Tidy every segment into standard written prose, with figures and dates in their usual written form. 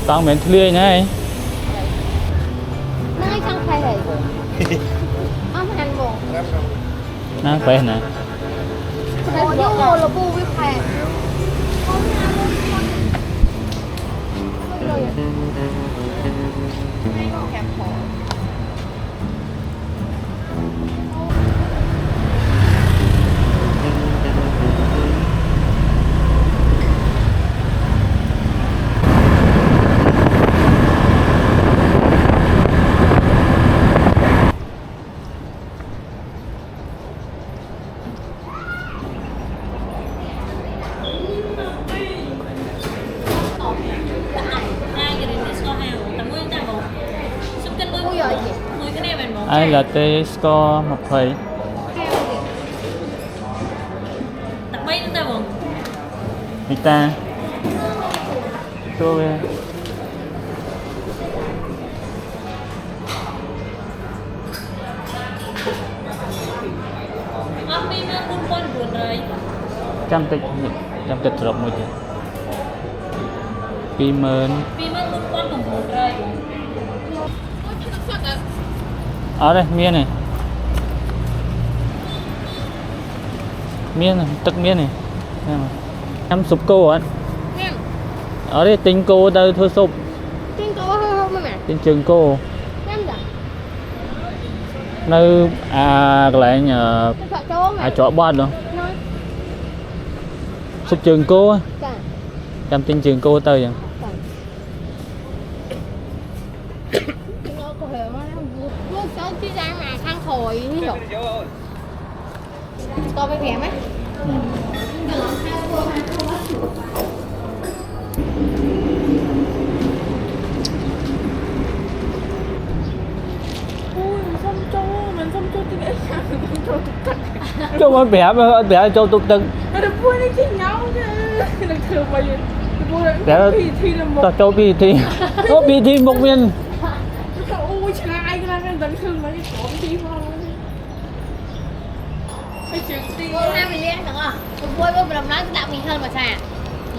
con miền lia này nói không phải vậy ông hành một nó khỏe nè ủa vô là bu với khỏe ai là tê score một thầy người ta tôi trăm tịch rộng một chứ pi mơn ở đây miên này tức miên này em sụp cô anh ở đây tinh cô đâu thôi sụp tinh trường cô nơi lại nhờ chỗ bát rồi sụp trường cô á trong tinh trường cô tới vậy hồi như vậy to với vẻ mấy cho mà bẻ cho tục tưng ta cho bị thi có bị thi một miền hôm nay mình liên được không? Mình vui với mình nói đạo mình hơn mà xà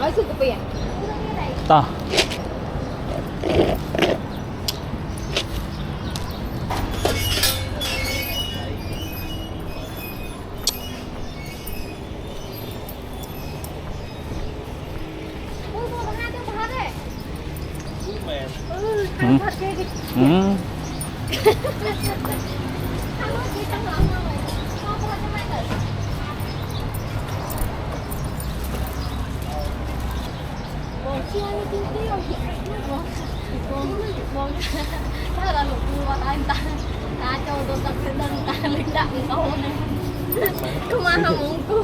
nói sự của biển ta đó là lục qua tay ta cho tôi tập cái đơn ta linh đạo câu này không ăn không uống cô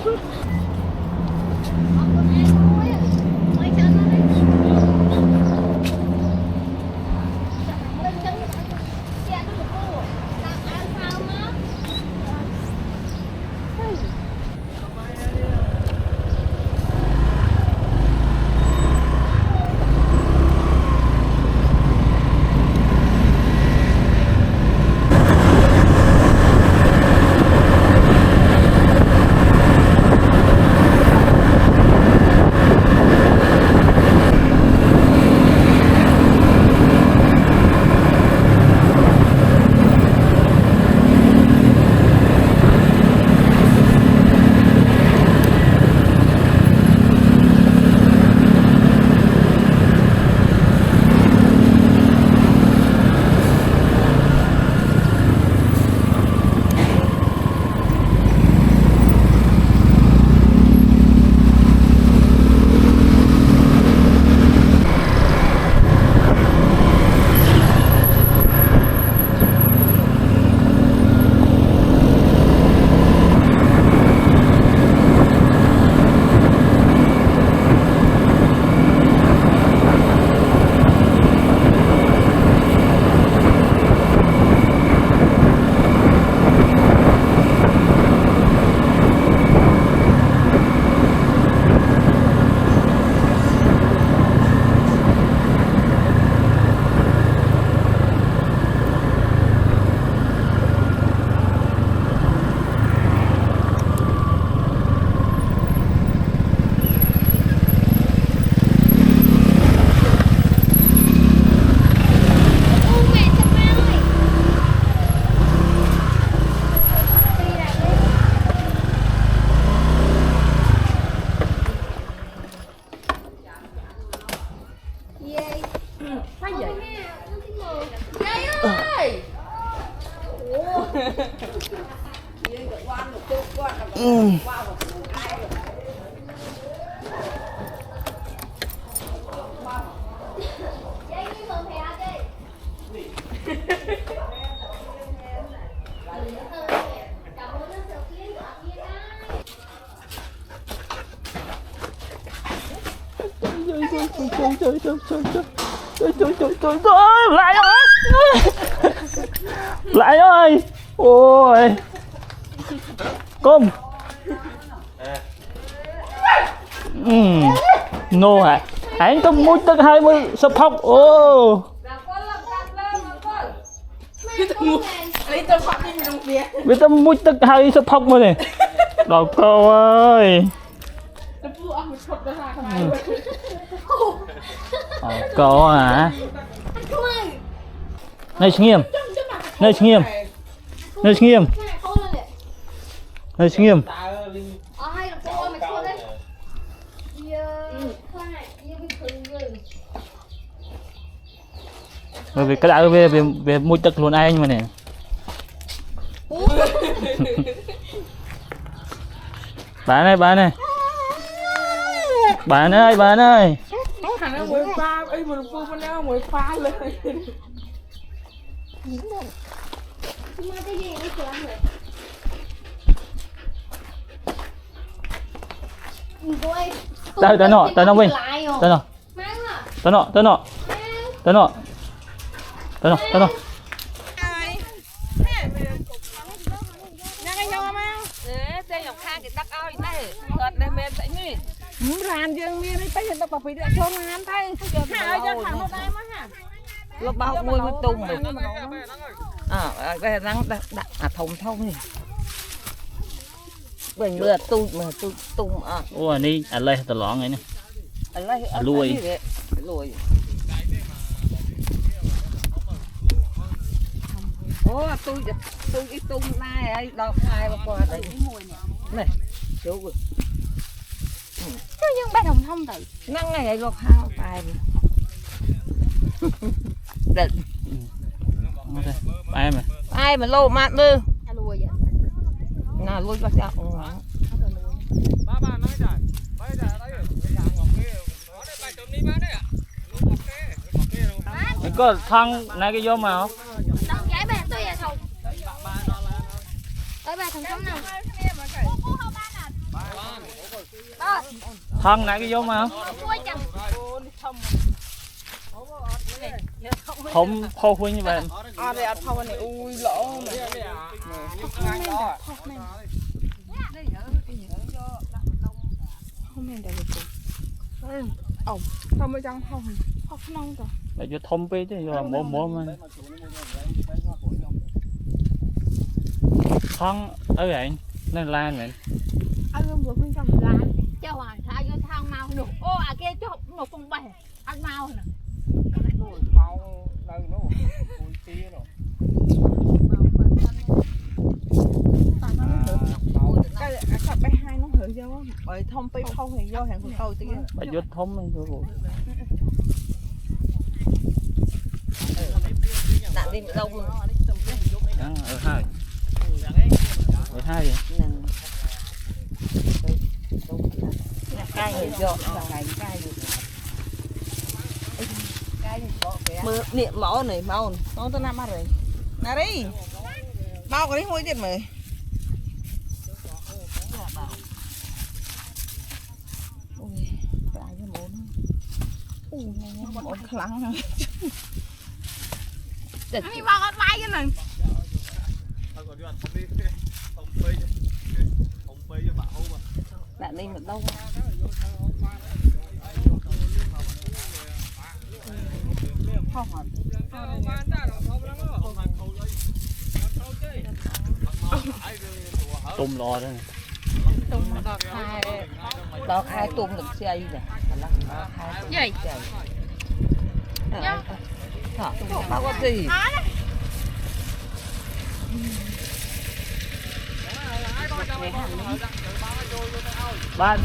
lại ơi lại ơi ôi côm nô hả anh có mũi tức 20 sập hóc ô vì tâm mũi tức 2 sập hóc mà này đọc câu ơi câu hả nơi nghiêm nơi nghiêm nơi nghiêm nơi nghiêm bởi vì cái đã về môi tức luôn anh mà nè bạn ơi bạn ơi bạn ơi bạn ơi thằng nó mới pha ấy mà pha con nào mới pha lên tới tới nọ tới nọ Vinh tới nọ tới nọ tới nọ tới nọ tới nọ tới nọ ràn dương miên ấy tay hiện tại bảo phải để cho ngán tay hai cho thằng nó đây mà hả nó bao môi với tùng rồi đây răng thùng thông này bình bữa tung ô này anh lấy tờ lỏng này nè lùi ô tôi cái tung này ấy đọc hai qua đây này chỗ rồi chứ nhưng bạn không thông tự năng này lột hao tài đợt ai mà lô mát đưa nào lôi vào sao có thằng này cái vô mà không đừng giải bạn tôi là thùng tới ba thằng sống nào thằng này cái vô mà không khô huynh như vậy đây ăn phong này ui lỗ không nên để được không mới trong không nông rồi để cho thông pe chứ là mua mà thằng ở vậy nên lan này anh không vừa bên trong lá cho hoàng thay cho thang mau được ô à kia cho một con bè ăn mau nè cái cặp bé hai nó hở vô bởi thông pe không thì vô hàng của tôi tí bà vô thông mình vô đã đi đâu mà ở hai vậy cay người dọn ngày mưa niệm máu này máu nó tới năm rồi nè đi bao cái đi hôi tiền mày một khăn đi vào con vai cái này bạn đi mà đâu tôm lò đó đó khai tôm được xe gì nè gì bao có gì ba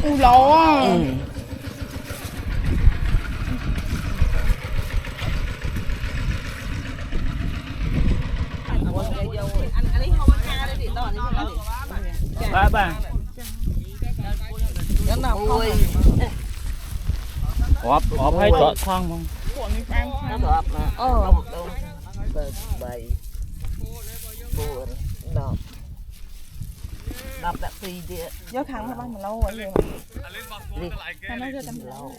Ui lò. Ba Cái nào không? họp hay tọt khoang không Nó đọp mà. Không đâu. Bầy. Buồn. Đọp. Đọp đã tùy đi. Vô thằng nó bán mà lâu rồi. Đi. Nó cho tầm lâu.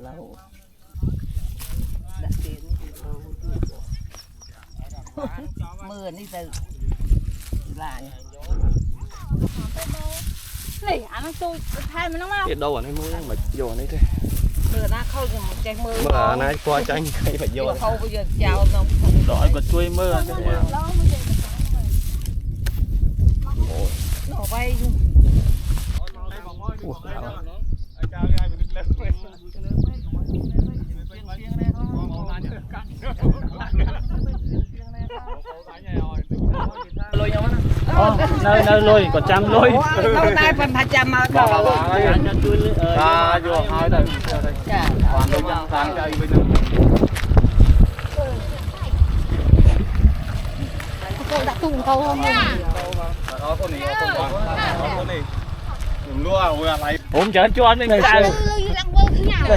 Lâu. Đã tiền lâu. Mưa đi từ. Lại. Này, ăn tôi thay mà nó mau. Biết đâu ở đây mua mà vô ở đây thế. Mưa ra khâu cho một chai mưa. Mà ở này qua tranh hay phải vô. Khâu bây giờ chào không. đợi bật chui mưa Nó bay. nơi lôi còn trăm lôi Lâu nay phần phải chăm mà vô hai đây toàn đôi chân sang chơi bên đây Cô đã tung câu không? Đó con này con này đừng lua vừa lại ốm chở cho anh đi sao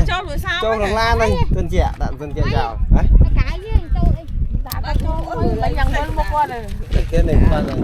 cho rồi sao? cho thằng Lan đây thân trẻ đạn thân trẻ chào đấy Cái gì? Tôi đã cho lấy Lấy nhằng bên một qua này. cái này qua rồi